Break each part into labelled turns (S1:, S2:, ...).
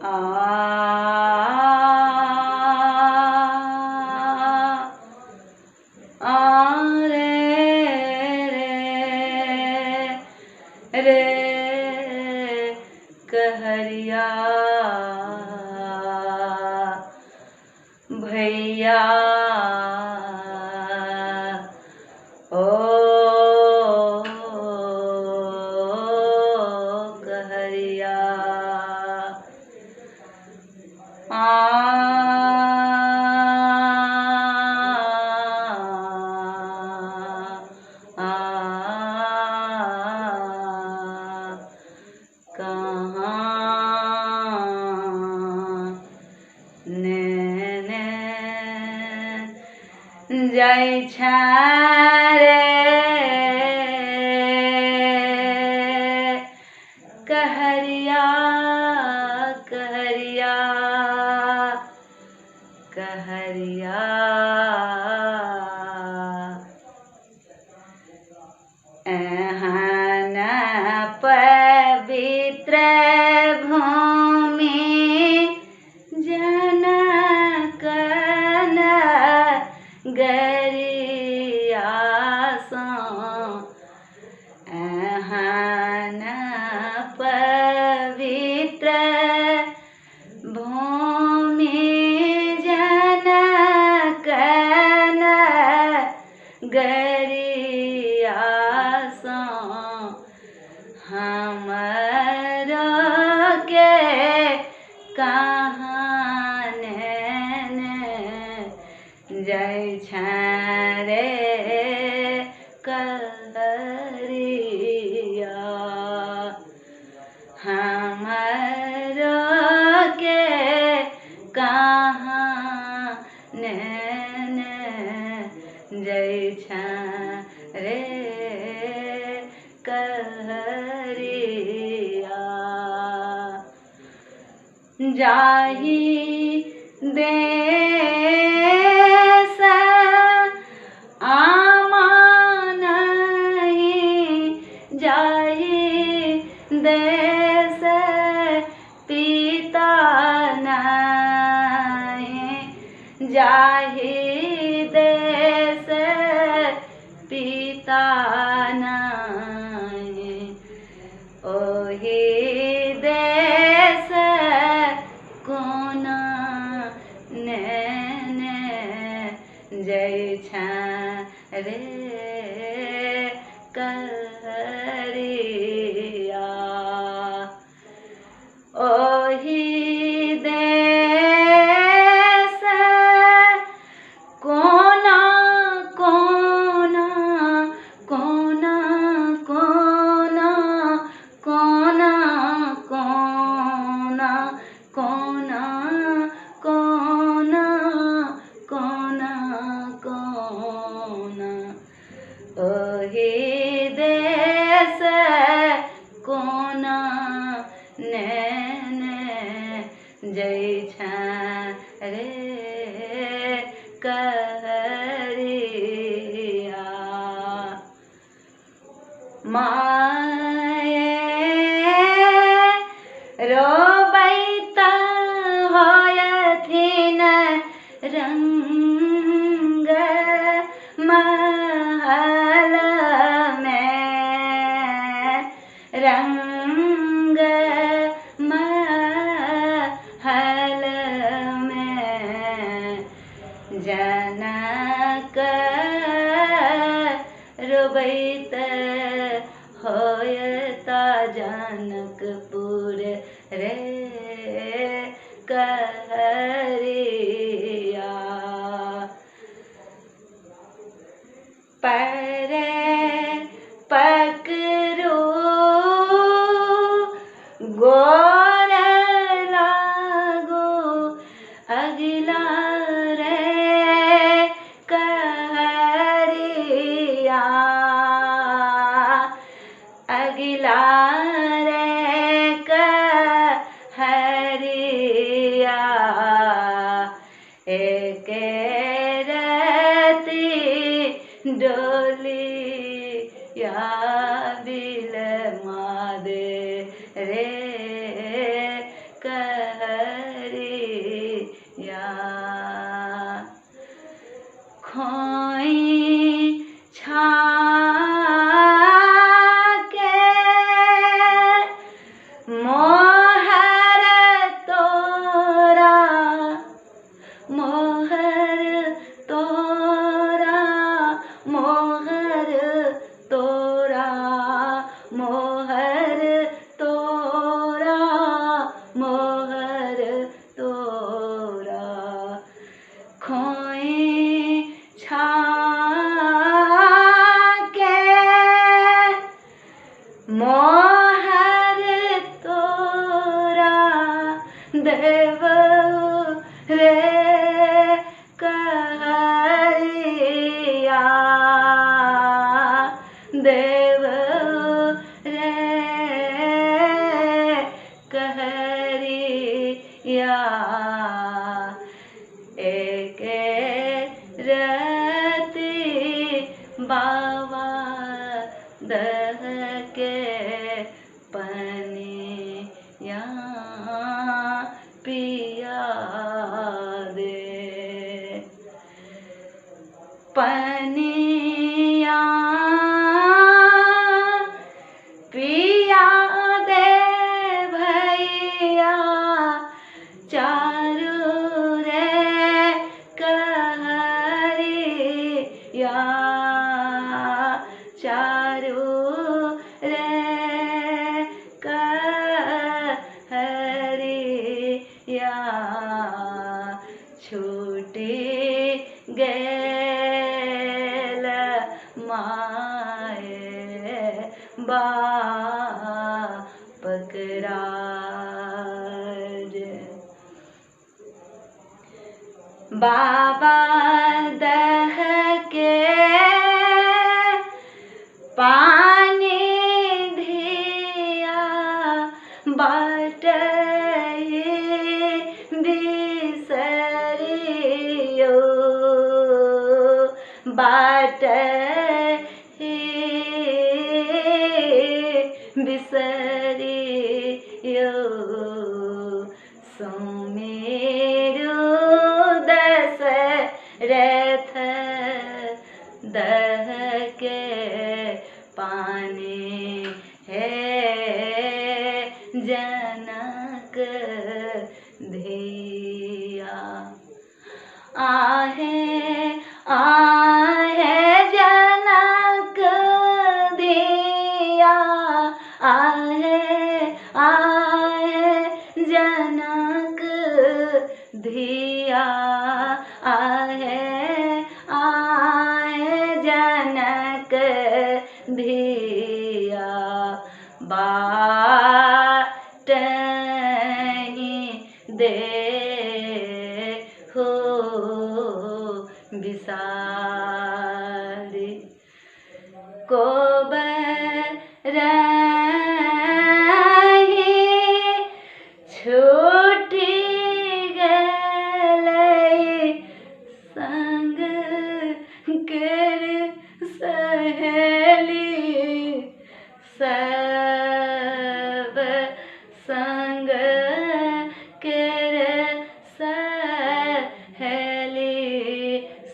S1: आ रे रे रे कहरिया भैया ओ कहरिया जाइ रे कहरिया कहरिया कहरिया एहन पवित्र भूमि जनक गरिया एहन पवित्र भूमि जनक गरिया हमरो के कहाँ जाइ रे कहरिया हमरो के कहाँ जाइ रे कहरिया जाहि देश जाहि देश पिता नहीं जाहि देश पिता नहीं ओहि देश कोना जाइ रे कहरिया ओहि देश कोना कोना कोना कोना कोना कोना कोना कोना कोना कोना ओहि देश कोना जाइ रे कहरिया माये रोबैत होयथिन रंग महल में रंग महल में जनक रोबैत होयता जनकपुर रे कहरिया परे पकड़ो गोर लागो अगला रे कहरिया अगला रे कहरिया एक रति डोली या बिल मादे रे कह मोहर तोरा, मोहर तोरा, खोए छा के मोहर तोरा, देव रे कहरिया, देव रे कहरिया, एक रति बाबा दह के पनिया पिया दे, पनिया पिया दे भैया, चारू रे कहरिया, चारू रे कहरिया, छूटी गेल माए बाप राज, बाबा दह के पानी धिया, बाटहि बिसरियो, बाटहि बिसरियो, सुमेरु दशरथ दह के पानी है जनक धिया, आहे आहे जनक धिया, आहे आहे जनक धिया, आहे आहे जनक धिया, बाटहि दे हो बिसारी, कोबरहि छूटी गेलै संग केर सहेली, सब संग केर सहेली,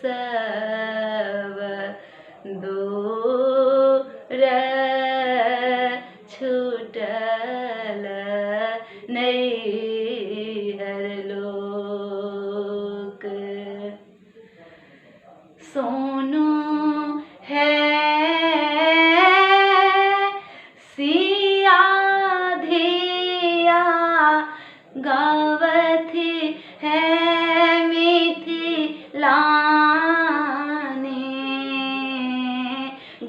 S1: सब दूर छूटल नैहर लोक, सोनू है सिया धिया, गावथी है मिथिलानी,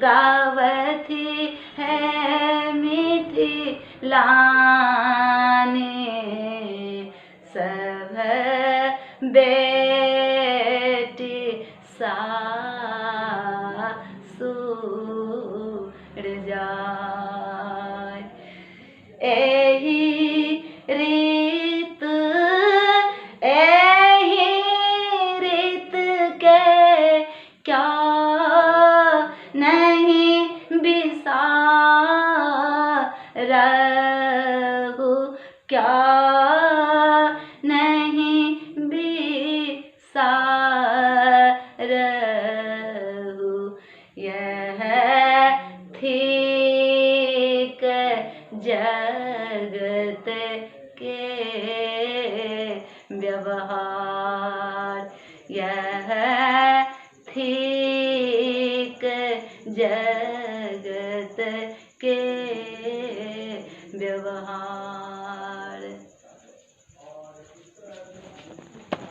S1: गावथी है मिथिलानी, सब बेटी सासुर जाय, एही रीत के क्या नहीं बिसारहु, क्या नहीं बिसारहु, यह ठीक जगत के व्यवहार, यह ठीक जगत के